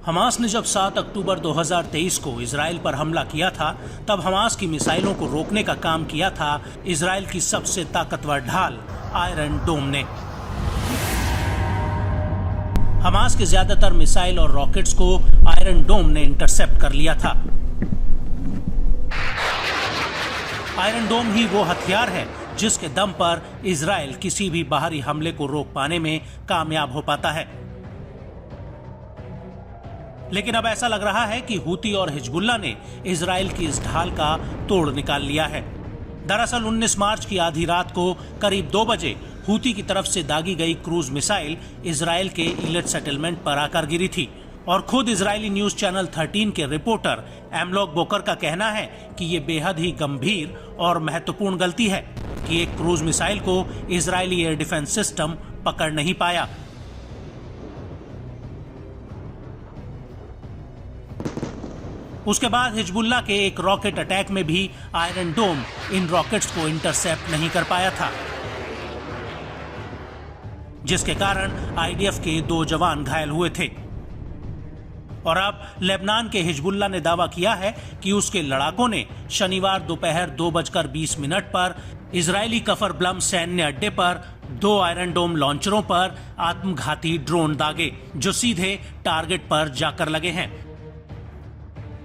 Hamas ने जब 7 अक्टूबर 2023 को इजराइल पर हमला किया था, तब हमास की मिसाइलों को रोकने का काम किया था इजराइल की सबसे ताकतवर ढाल आयरन डोम ने। हमास के ज्यादातर मिसाइल और रॉकेट्स को आयरन डोम ने इंटरसेप्ट कर लिया था। आयरन डोम ही वो हथियार है जिसके दम पर इजराइल किसी भी बाहरी हमले को रोक पाने में कामयाब हो पाता है। लेकिन अब ऐसा लग रहा है कि हूती और हिजबुल्लाह ने इजराइल की इस ढाल का तोड़ निकाल लिया है। दरअसल 19 मार्च की आधी रात को करीब 2 बजे हूती की तरफ से दागी गई क्रूज मिसाइल इजराइल के इलेट सेटलमेंट पर आकर गिरी थी और खुद इजरायली न्यूज चैनल 13 के रिपोर्टर एमलॉक बोकर का कहना है कि ये बेहद ही गंभीर और महत्वपूर्ण गलती है कि एक क्रूज मिसाइल को इजरायली एयर डिफेंस सिस्टम पकड़ नहीं पाया। उसके बाद हिजबुल्लाह के एक रॉकेट अटैक में भी आयरन डोम इन रॉकेट्स को इंटरसेप्ट नहीं कर पाया था, जिसके कारण आईडीएफ के 2 जवान घायल हुए थे। और अब लेबनान के हिजबुल्लाह ने दावा किया है कि उसके लड़ाकों ने शनिवार दोपहर 2:20 पर इजरायली कफर ब्लम सैन्य अड्डे पर 2 आयरन डोम लॉन्चरों पर आत्मघाती ड्रोन दागे, जो सीधे टारगेट पर जाकर लगे हैं।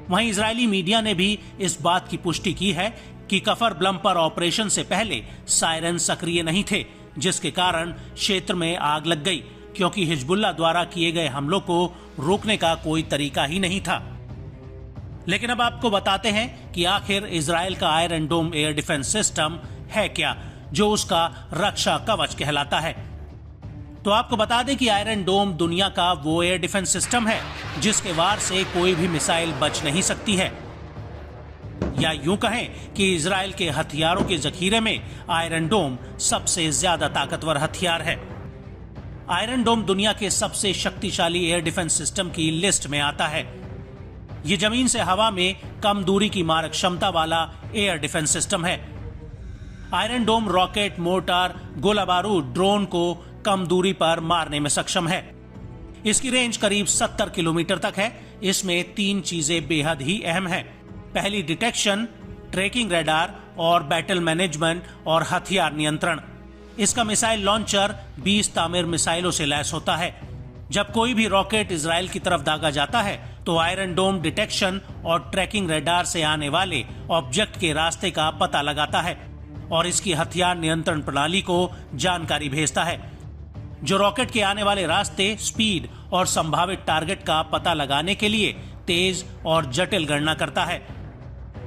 वहीं इजरायली मीडिया ने भी इस बात की पुष्टि की है कि कफर ब्लम पर ऑपरेशन से पहले सायरन सक्रिय नहीं थे, जिसके कारण क्षेत्र में आग लग गई, क्योंकि हिजबुल्लाह द्वारा किए गए हमलों को रोकने का कोई तरीका ही नहीं था। लेकिन अब आपको बताते हैं कि आखिर इजराइल का आयरन डोम एयर डिफेंस सिस्टम है क्या, जो उसका रक्षा कवच कहलाता है। तो आपको बता दें कि आयरन डोम दुनिया का वो एयर डिफेंस सिस्टम है जिसके वार से कोई भी मिसाइल बच नहीं सकती है, या यूं कहें कि इजराइल के हथियारों के जखीरे में आयरन डोम सबसे ज्यादा ताकतवर हथियार है। आयरन डोम दुनिया के सबसे शक्तिशाली एयर डिफेंस सिस्टम की लिस्ट में आता है। ये जमीन से हवा में कम दूरी की मारक क्षमता वाला एयर डिफेंस सिस्टम है। आयरन डोम रॉकेट, मोर्टार, गोला बारूद, ड्रोन को कम दूरी पर मारने में सक्षम है। इसकी रेंज करीब 70 किलोमीटर तक है। इसमें 3 चीजें बेहद ही अहम हैं। पहली डिटेक्शन, ट्रैकिंग रडार और बैटल मैनेजमेंट और हथियार नियंत्रण। इसका मिसाइल लॉन्चर 20 तामीर मिसाइलों से लैस होता है। जब कोई भी रॉकेट इजराइल की तरफ दागा जाता है तो आयरन डोम डिटेक्शन और ट्रैकिंग रडार से आने वाले ऑब्जेक्ट के रास्ते का पता लगाता है और इसकी हथियार नियंत्रण प्रणाली को जानकारी भेजता है, जो रॉकेट के आने वाले रास्ते, स्पीड और संभावित टारगेट का पता लगाने के लिए तेज और जटिल गणना करता है।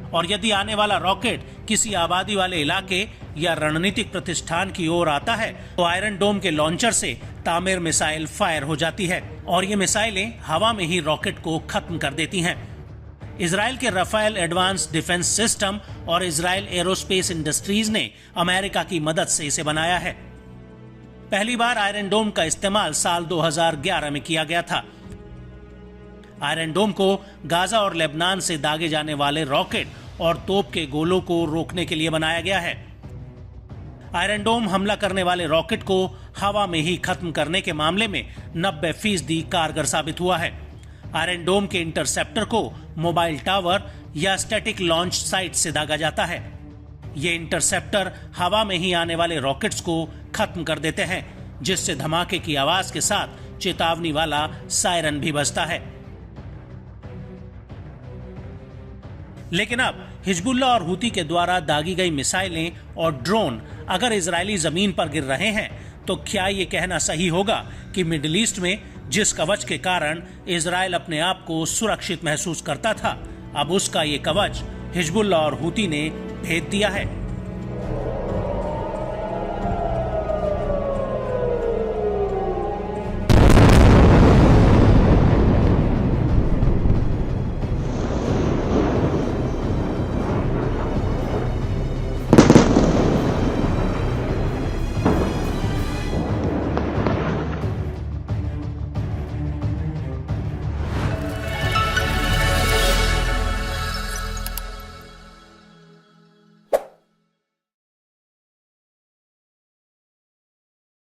और यदि आने वाला रॉकेट किसी आबादी वाले इलाके या रणनीतिक प्रतिष्ठान की ओर आता है तो आयरन डोम के लॉन्चर से तामीर मिसाइल फायर हो जाती है और ये मिसाइलें हवा में ही रॉकेट को खत्म कर देती हैं। इजराइल के राफेल एडवांस डिफेंस सिस्टम और इजराइल एरोस्पेस इंडस्ट्रीज ने अमेरिका की मदद से इसे बनाया है। पहली बार आयरन डोम का इस्तेमाल साल 2011 में किया गया था। आयरन डोम को गाजा और लेबनान से दागे जाने वाले रॉकेट और तोप के गोलों को रोकने के लिए बनाया गया है। आयरन डोम हमला करने वाले रॉकेट को हवा में ही खत्म करने के मामले में 90% कारगर साबित हुआ है। आयरन डोम के इंटरसेप्टर को मोबाइल टावर या स्टैटिक लॉन्च साइट से दागा जाता है। ये इंटरसेप्टर हवा में ही आने वाले रॉकेट्स को खत्म कर देते हैं, जिससे धमाके की आवाज के साथ चेतावनी वाला सायरन भी बजता है। लेकिन अब हिजबुल्लाह और हूती के द्वारा दागी गई मिसाइलें और ड्रोन अगर इजरायली जमीन पर गिर रहे हैं तो क्या ये कहना सही होगा कि मिडिल ईस्ट में जिस कवच के कारण इजराइल अपने आप को सुरक्षित महसूस करता था, अब उसका ये कवच हिजबुल्लाह और हूती ने भेद दिया है।